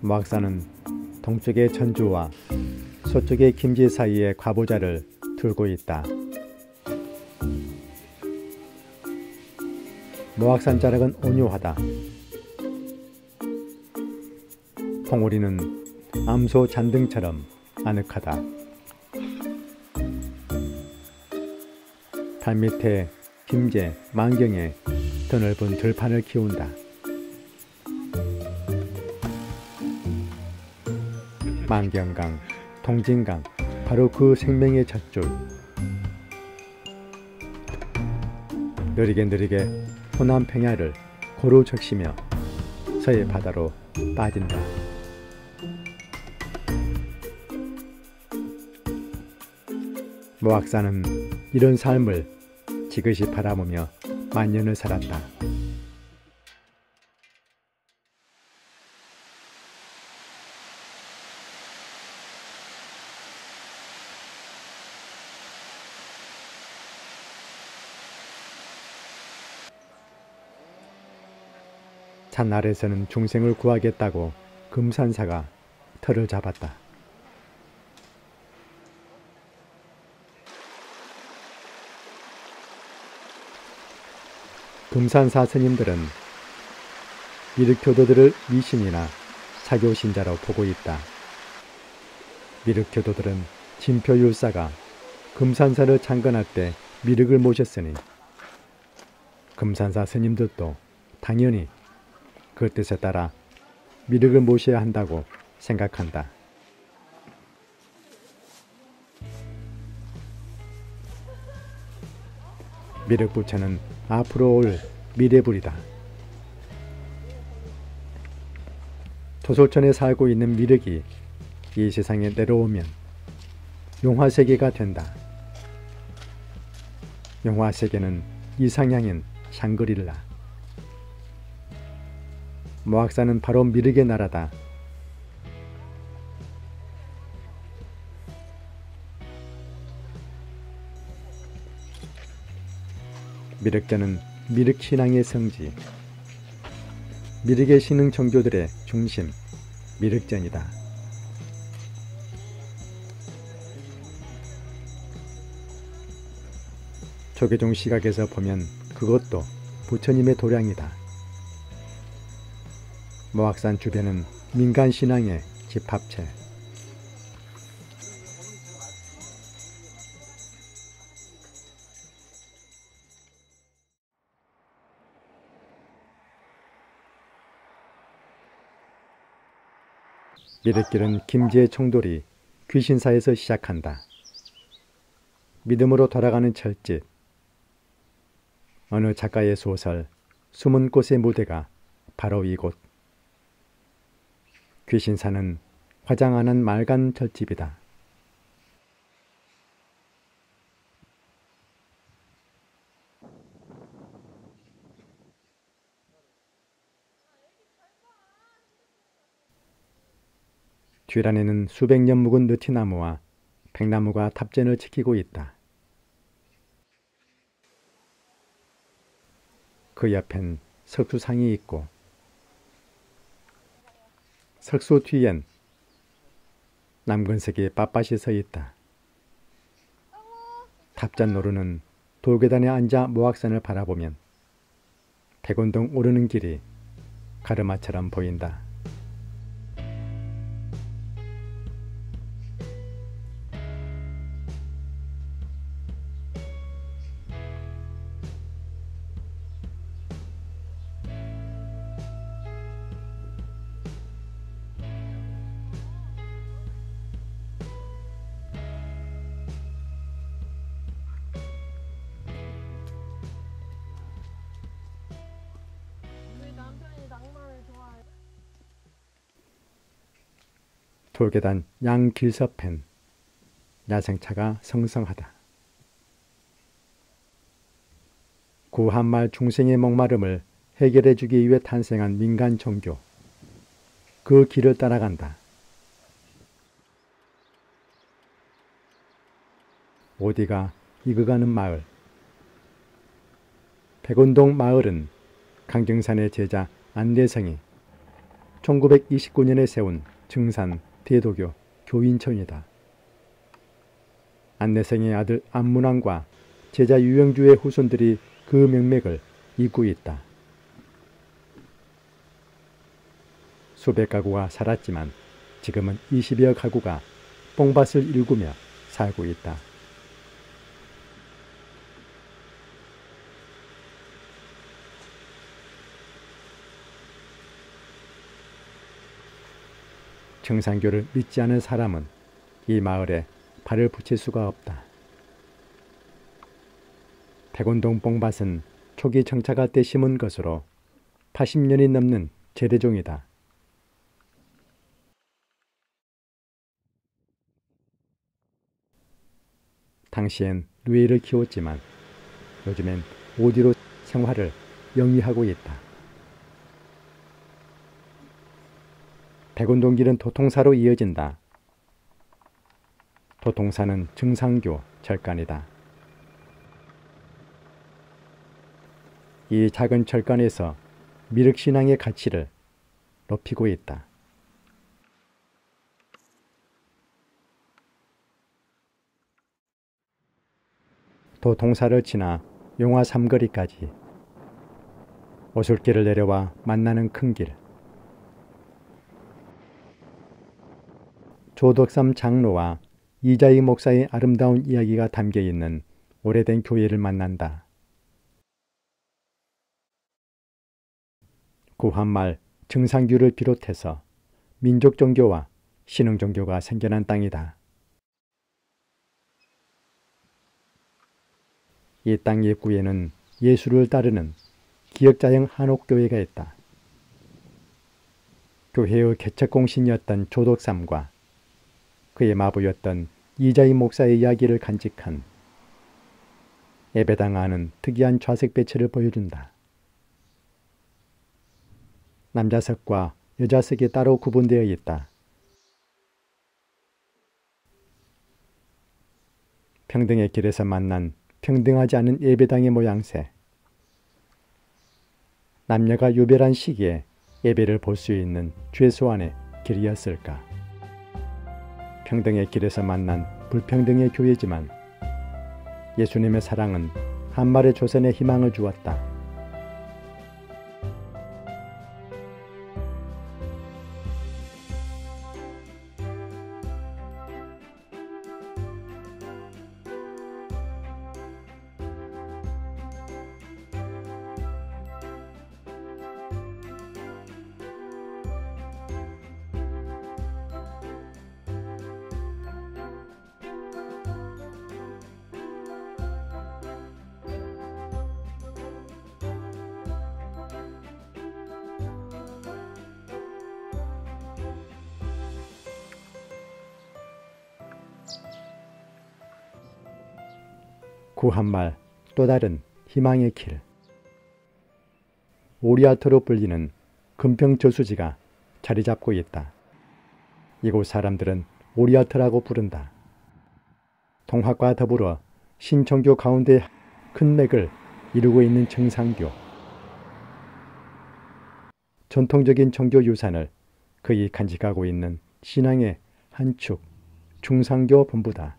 모악산은 동쪽의 전주와 서쪽의 김제 사이에 과보자를 들고 있다. 모악산 자락은 온유하다. 봉우리는 암소 잔등처럼 아늑하다. 발밑에 김제, 만경에 드넓은 들판을 키운다. 만경강, 동진강, 바로 그 생명의 젖줄. 느리게 호남 평야를 고루 적시며 서해 바다로 빠진다. 모악산은 이런 삶을 지그시 바라보며 만년을 살았다. 산 아래서는 중생을 구하겠다고 금산사가 터를 잡았다. 금산사 스님들은 미륵교도들을 미신이나 사교신자로 보고 있다. 미륵교도들은 진표율사가 금산사를 창건할 때 미륵을 모셨으니 금산사 스님들도 당연히 그 뜻에 따라 미륵을 모셔야 한다고 생각한다. 미륵부처는 앞으로 올 미래불이다. 도솔천에 살고 있는 미륵이 이 세상에 내려오면 용화세계가 된다. 용화세계는 이상향인 샹그릴라. 모악산은 바로 미륵의 나라다. 미륵전은 미륵신앙의 성지, 미륵의 신흥 정교들의 중심, 미륵전이다. 조계종 시각에서 보면 그것도 부처님의 도량이다. 모악산 주변은 민간신앙의 집합체. 미륵길은 김제의 총돌이 귀신사에서 시작한다. 믿음으로 돌아가는 철집. 어느 작가의 소설 숨은 꽃의 무대가 바로 이곳. 귀신사는 화장 안 한 맑은 철집이다. 뒤란에는 수백 년 묵은 느티나무와 백나무가 탑전을 지키고 있다. 그 옆엔 석수상이 있고 석수 뒤엔 남근석이 빳빳이 서 있다. 탑전 노루는 돌계단에 앉아 모악산을 바라보면 백운동 오르는 길이 가르마처럼 보인다. 돌계단 양 길서편 야생차가 성성하다. 구한말 중생의 목마름을 해결해주기 위해 탄생한 민간 종교. 그 길을 따라간다. 어디가 익어가는 마을. 백운동 마을은 강정산의 제자 안대성이 1929년에 세운 증산 대도교 교인청이다. 안내생의 아들 안문왕과 제자 유영주의 후손들이 그 명맥을 잇고 있다. 수백 가구가 살았지만 지금은 20여 가구가 뽕밭을 일구며 살고 있다. 증산교를 믿지 않은 사람은 이 마을에 발을 붙일 수가 없다. 백운동 뽕밭은 초기 정착할 때 심은 것으로 80년이 넘는 재래종이다. 당시엔 누에를 키웠지만 요즘엔 오디로 생활을 영위하고 있다. 백운동길은 도통사로 이어진다. 도통사는 증산교 절간이다. 이 작은 절간에서 미륵신앙의 가치를 높이고 있다. 도통사를 지나 용화 삼거리까지 오솔길을 내려와 만나는 큰 길. 조덕삼 장로와 이자익 목사의 아름다운 이야기가 담겨있는 오래된 교회를 만난다. 구한말 증산교를 비롯해서 민족 종교와 신흥 종교가 생겨난 땅이다. 이 땅 입구에는 예수를 따르는 기역자형 한옥교회가 있다. 교회의 개척공신이었던 조덕삼과 그의 마부였던 이자익 목사의 이야기를 간직한 예배당안은 특이한 좌석 배치를 보여준다. 남자석과 여자석이 따로 구분되어 있다. 평등의 길에서 만난 평등하지 않은 예배당의 모양새. 남녀가 유별한 시기에 예배를 볼 수 있는 최소한의 길이었을까. 평등의 길에서 만난 불평등의 교회지만 예수님의 사랑은 한말의 조선에 희망을 주었다. 구한말 또 다른 희망의 길. 오리아트로 불리는 금평저수지가 자리 잡고 있다. 이곳 사람들은 오리아트라고 부른다. 동학과 더불어 신천교 가운데 큰 맥을 이루고 있는 증산교. 전통적인 종교 유산을 거의 간직하고 있는 신앙의 한 축, 중산교 본부다.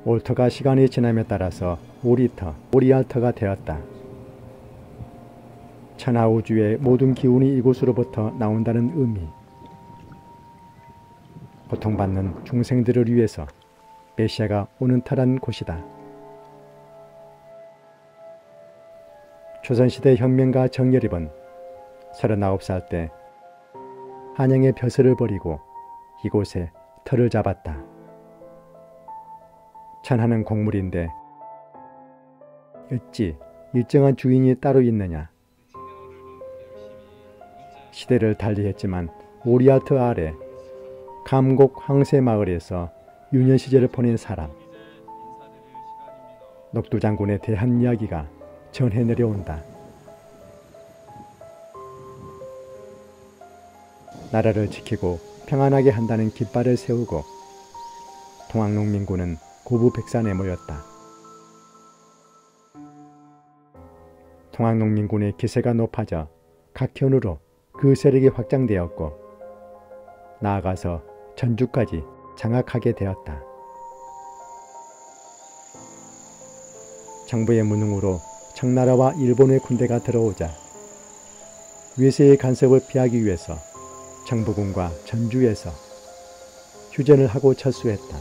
올터가 시간이 지남에 따라서 오리터, 오리알터가 되었다. 천하우주의 모든 기운이 이곳으로부터 나온다는 의미. 고통받는 중생들을 위해서 메시아가 오는 터란 곳이다. 조선시대 혁명가 정여립은 39살 때 한양의 벼슬을 버리고 이곳에 터를 잡았다. 천하는 곡물인데 어찌 일정한 주인이 따로 있느냐. 시대를 달리했지만 오리아트 아래 감곡 황새 마을에서 유년 시절을 보낸 사람. 녹두장군에 대한 이야기가 전해 내려온다. 나라를 지키고 평안하게 한다는 깃발을 세우고 동학농민군은 고부백산에 모였다. 동학농민군의 기세가 높아져 각현으로 그 세력이 확장되었고 나아가서 전주까지 장악하게 되었다. 정부의 무능으로 청나라와 일본의 군대가 들어오자 외세의 간섭을 피하기 위해서 정부군과 전주에서 휴전을 하고 철수했다.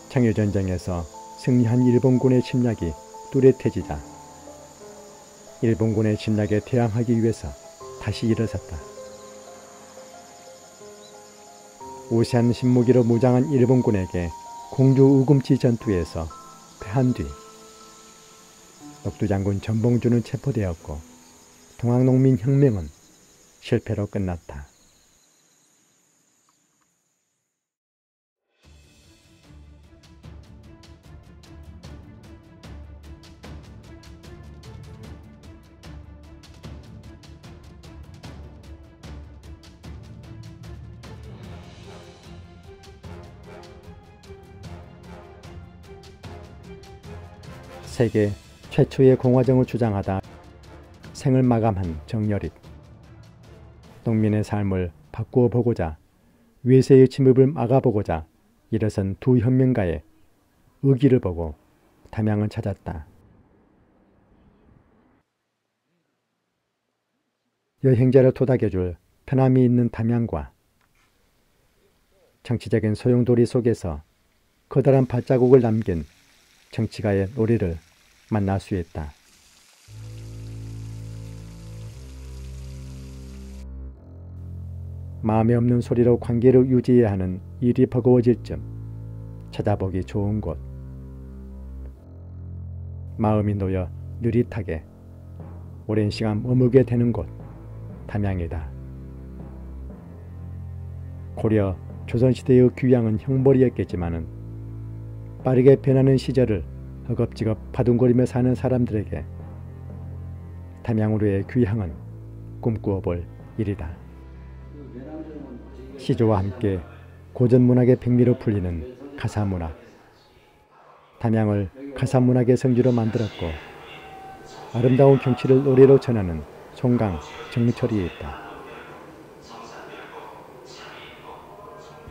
청일전쟁에서 승리한 일본군의 침략이 뚜렷해지자 일본군의 침략에 대항하기 위해서 다시 일어섰다. 우세한 신무기로 무장한 일본군에게 공주 우금치 전투에서 패한 뒤 녹두장군 전봉주는 체포되었고 동학농민혁명은 실패로 끝났다. 세계 최초의 공화정을 주장하다 생을 마감한 정여립. 농민의 삶을 바꾸어 보고자 외세의 침입을 막아보고자 일어선 두 혁명가의 의기를 보고 담양을 찾았다. 여행자를 토닥여줄 편함이 있는 담양과 정치적인 소용돌이 속에서 커다란 발자국을 남긴 정치가의 노래를 만날 수 있다. 마음에 없는 소리로 관계를 유지해야 하는 일이 버거워질 쯤 찾아보기 좋은 곳. 마음이 놓여 느릿하게 오랜 시간 머물게 되는 곳, 담양이다. 고려 조선시대의 귀향은 형벌이었겠지만은 빠르게 변하는 시절을 허겁지겁 바둥거리며 사는 사람들에게 담양으로의 귀향은 꿈꾸어 볼 일이다. 시조와 함께 고전문학의 백미로 풀리는 가사문학. 담양을 가사문학의 성지로 만들었고 아름다운 경치를 노래로 전하는 송강 정철이 있다.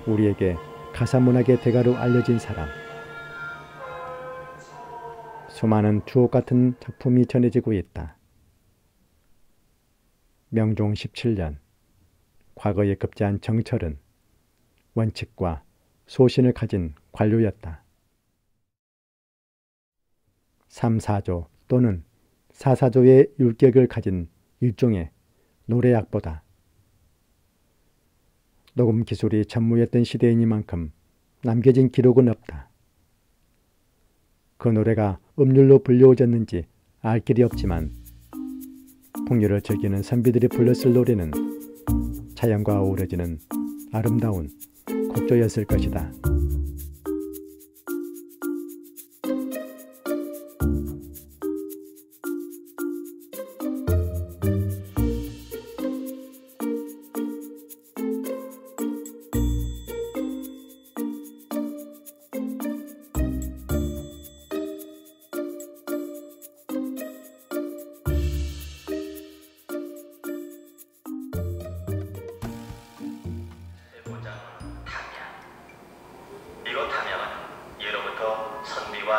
우리에게 가사문학의 대가로 알려진 사람. 수많은 주옥 같은 작품이 전해지고 있다. 명종 17년 과거에 급제한 정철은 원칙과 소신을 가진 관료였다. 3사조 또는 4사조의 율격을 가진 일종의 노래악보다. 녹음 기술이 전무했던 시대이니만큼 남겨진 기록은 없다. 그 노래가 음률로 불려오졌는지 알 길이 없지만 풍류를 즐기는 선비들이 불렀을 노래는 자연과 어우러지는 아름다운 곡조였을 것이다.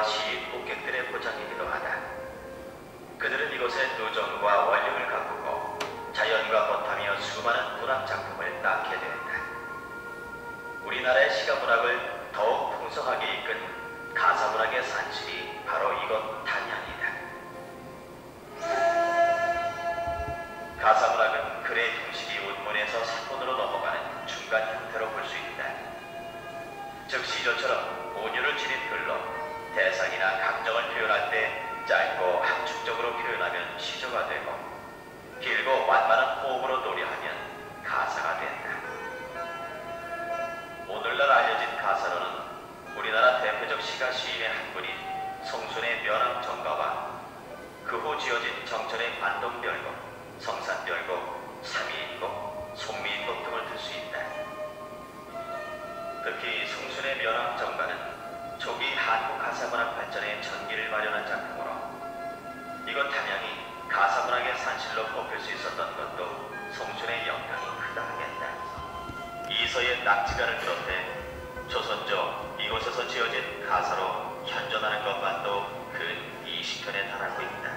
시인, 복객들의 고장이기도 하다. 그들은 이곳에 노정과 원령을 가꾸고 자연과 버타며 수많은 문학작품을 낳게 된다. 우리나라의 시가문학을 더욱 풍성하게 이끈 가사문학의 산실이 바로 이곳 단양이다. 가사문학은 글의 형식이 운문에서 사문으로 넘어가는 중간 형태로 볼 수 있다. 즉 시조처럼 운율을 지닌 글로 시조가 되고 길고 완만한 호흡으로 노래하면 가사가 된다. 오늘날 알려진 가사로는 우리나라 대표적 시가 시인의 한 분인 송순의 면왕정가와 그 후 지어진 정천의 관동별곡, 성산별곡, 삼이인곡, 송미인곡 등을 들 수 있다. 특히 송순의 면왕정가는 초기 한국 가사문학 발전의 전기를 마련한 작품으로 이곳 담양이 가사문학의 산실로 꼽힐 수 있었던 것도 송순의 영향이 크다 하겠다. 이서의 낙지가를 비롯해 조선조 이곳에서 지어진 가사로 현존하는 것만도 근 20편에 달하고 있다.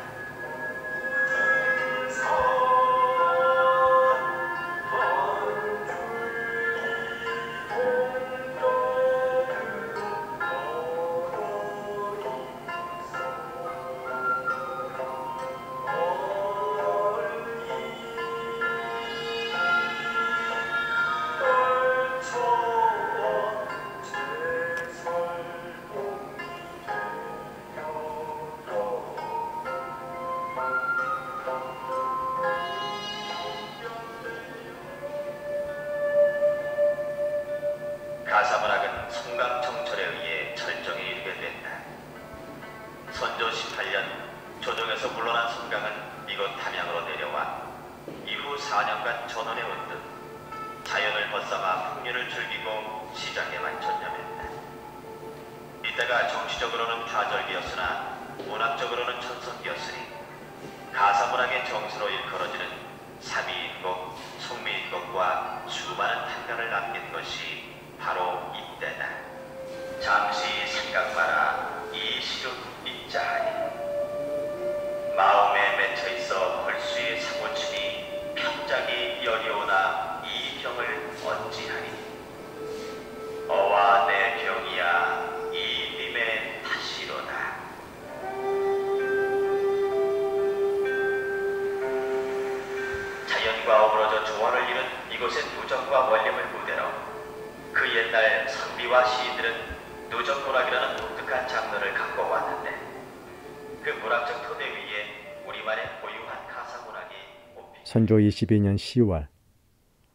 가사문학은 송강정철에 의해 절정에 이르게 된다. 선조 18년 조정에서 물러난 송강은 이곳 담양으로 내려와 이후 4년간 전원에 온듯 자연을 벗삼아 풍류를 즐기고 시장에만 전념했다. 이때가 정치적으로는 좌절기였으나 문학적으로는 천성기였으니 가사문학의 정서로 일컬어지는 삼이인곡, 송미인곡과 수많은 탄가를 남긴 것이 바로 이때다. 잠시 생각 마라 이 시름 잊자하니 마음에 맺혀있어 벌수의 사고치니 편작이 여리오나 이 병을 어찌하니 어와 내 병이야 이 님의 탓이로다. 자연과 어우러져 조화를 이룬 이곳의 누정과 원림을 무대로 그 옛날 선비와 시인들은 누정문학이라는 독특한 장르를 갖고 왔는데 그 문학적 토대 위에 우리만의 고유한 가사문학이 선조 22년 10월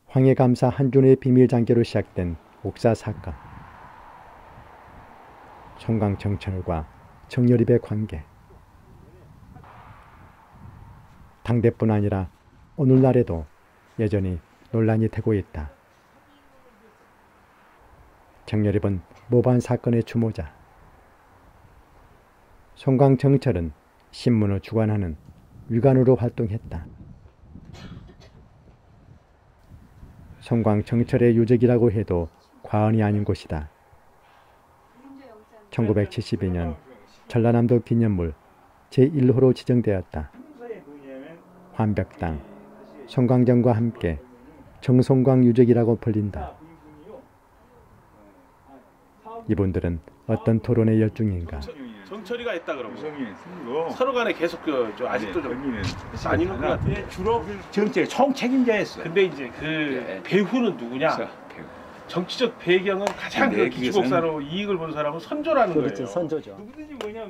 황해감사 한준의 비밀장계로 시작된 옥사 사건, 송강정철과 정여립의 관계, 당대뿐 아니라 오늘날에도 여전히 논란이 되고 있다. 정여립은 모반 사건의 주모자, 송강정철은 신문을 주관하는 위관으로 활동했다. 송강정철의 유적이라고 해도 과언이 아닌 곳이다. 1972년 전라남도 기념물 제1호로 지정되었다. 환벽당, 송강정과 함께 정송광 유적이라고 불린다. 이분들은 어떤 토론의 열중인가? 정철이가 했다 그러고 서로 간에 계속 아직도 좀 많이 있는 것 같아요. 주로 정책 총책임자였어. 근데 이제 그 배후는 누구냐? 정치적 배경은 가장 그 기축곡사로 이익을 본 사람은 선조라는 거예요. 선조죠.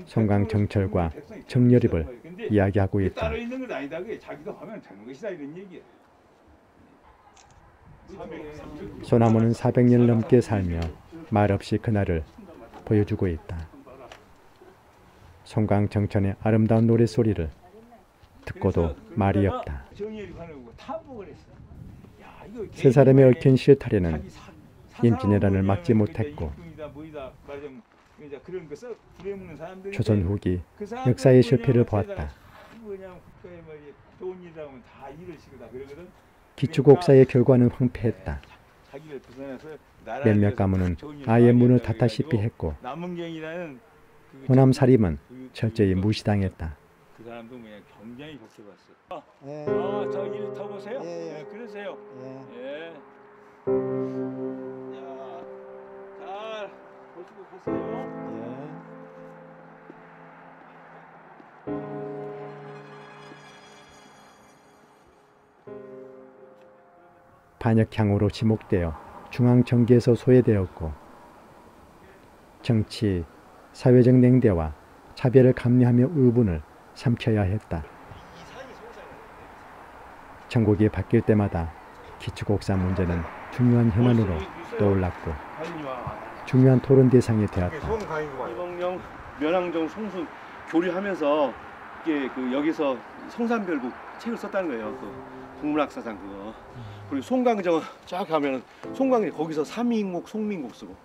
송강정철과 정여립을 이야기하고 있다. 따로 있는 건 아니다. 자기도 하면 되는 것이다 이런 얘기야. 소나무는 400년을 넘게 살며 말없이 그날을 보여주고 있다. 송강정철의 아름다운 노랫소리를 듣고도 말이 없다. 세 사람의 얽힌 실타래는 임진왜란을 막지 못했고 조선 후기 역사의 실패를 보았다. 기축곡사의 결과는 황폐했다. 몇몇 가문은 아예 문을 닫다시피 했고 호남 사림은 철저히 무시당했다. 그 사람도 그냥 굉장히 겪어봤어. 저 일 더 보세요. 예, 그러세요. 예. 자, 잘 보시고 가세요. 반역향으로 지목되어 중앙정계에서 소외되었고 정치, 사회적 냉대와 차별을 감내하며 울분을 삼켜야 했다. 전국이 바뀔 때마다 기축옥사 문제는 중요한 현안으로 떠올랐고 중요한 토론 대상이 되었다. 이범령 면왕정 송순 교류하면서 이게 여기서 성산별국 책을 썼다는 거예요. 그 국문학사상 그거. 그리고 송강정 쫙 가면 송강정 거기서 삼인국 송민국 쓰고.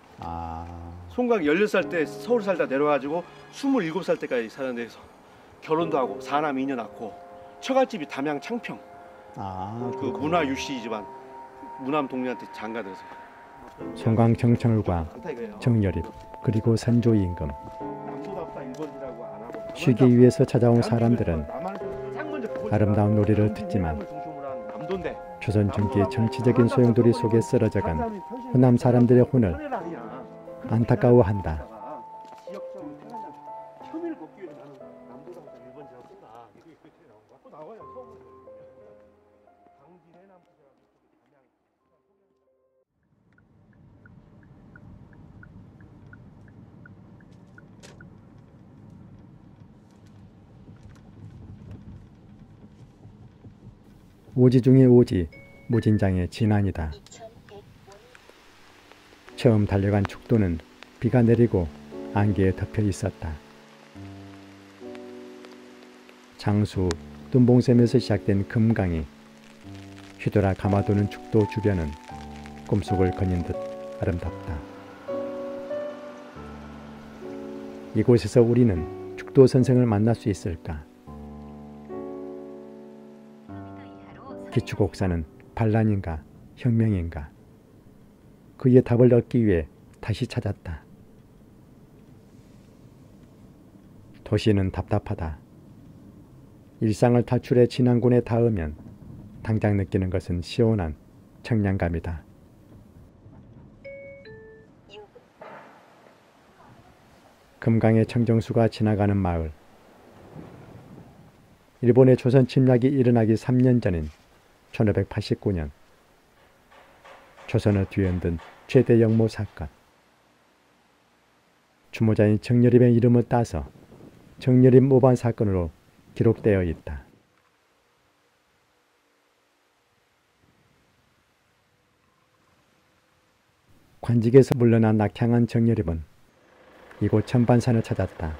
송강 16살 때 서울 살다 내려와가지고 27살 때까지 사는 데서 결혼도 하고 4남 2녀 낳고 처갓집이 담양 창평. 그 문화 유씨 집안 무남 동료한테 장가들어서. 송강 정철과 정여립 그리고 산조 임금. 쉬기 위해서 찾아온 사람들은 아름다운 노래를 듣지만 조선 중기의 정치적인 소용돌이 속에 쓰러져간 호남 사람들의 혼을 안타까워한다. 오지 중의 오지, 무진장의 진안이다. 처음 달려간 축도는 비가 내리고 안개에 덮여 있었다. 장수, 둔봉샘에서 시작된 금강이 휘돌아 감아도는 축도 주변은 꿈속을 거닌 듯 아름답다. 이곳에서 우리는 축도 선생을 만날 수 있을까? 기축옥사는 반란인가 혁명인가? 그의 답을 얻기 위해 다시 찾았다. 도시는 답답하다. 일상을 탈출해 진안군에 닿으면 당장 느끼는 것은 시원한 청량감이다. 금강의 청정수가 지나가는 마을. 일본의 조선 침략이 일어나기 3년 전인 1589년 조선을 뒤흔든 최대 역모 사건. 주모자인 정여립의 이름을 따서 정여립 모반 사건으로 기록되어 있다. 관직에서 물러난 낙향한 정여립은 이곳 천반산을 찾았다.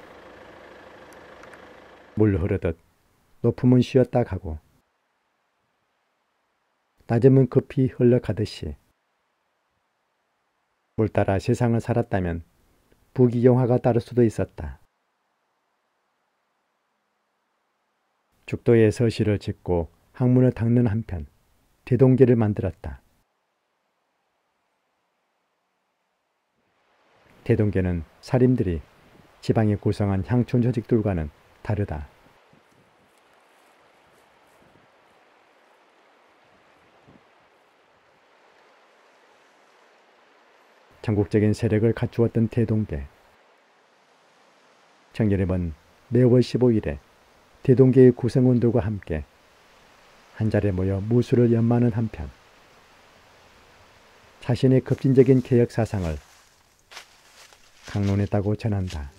물 흐르듯 높음은 쉬었다 가고 낮음은 급히 흘러가듯이 물 따라 세상을 살았다면 부귀영화가 따를 수도 있었다. 죽도에 서시를 짓고 학문을 닦는 한편 대동계를 만들었다. 대동계는 사림들이 지방에 구성한 향촌 조직들과는 다르다. 전국적인 세력을 갖추었던 대동계. 정여립은 매월 15일에 대동계의 구성원들과 함께 한자리에 모여 무술을 연마하는 한편 자신의 급진적인 개혁 사상을 강론했다고 전한다.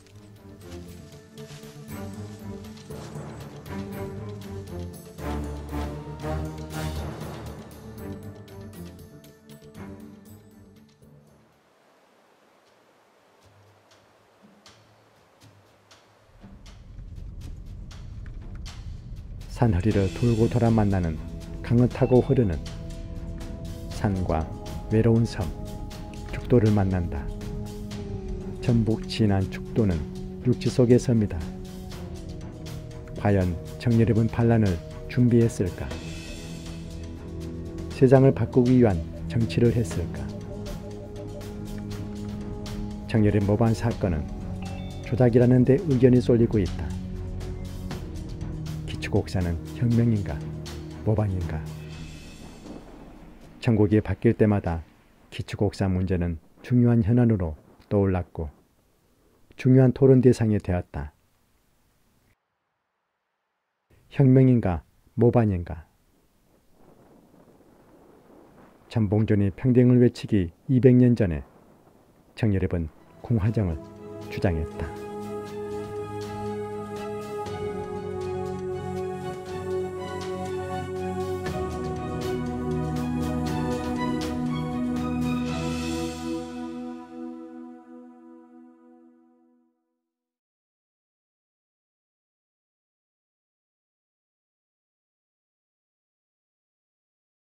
산허리를 돌고 돌아 만나는 강을 타고 흐르는 산과 외로운 섬, 죽도를 만난다. 전북 진안 죽도는 육지 속의 섬이다. 과연 정여립은 반란을 준비했을까? 세상을 바꾸기 위한 정치를 했을까? 정여립 모반 사건은 조작이라는 데 의견이 쏠리고 있다. 기축옥사는 혁명인가 모반인가? 전국이 바뀔 때마다 기축옥사 문제는 중요한 현안으로 떠올랐고 중요한 토론 대상이 되었다. 혁명인가 모반인가? 전봉준이 평등을 외치기 200년 전에 정여립은 공화정을 주장했다.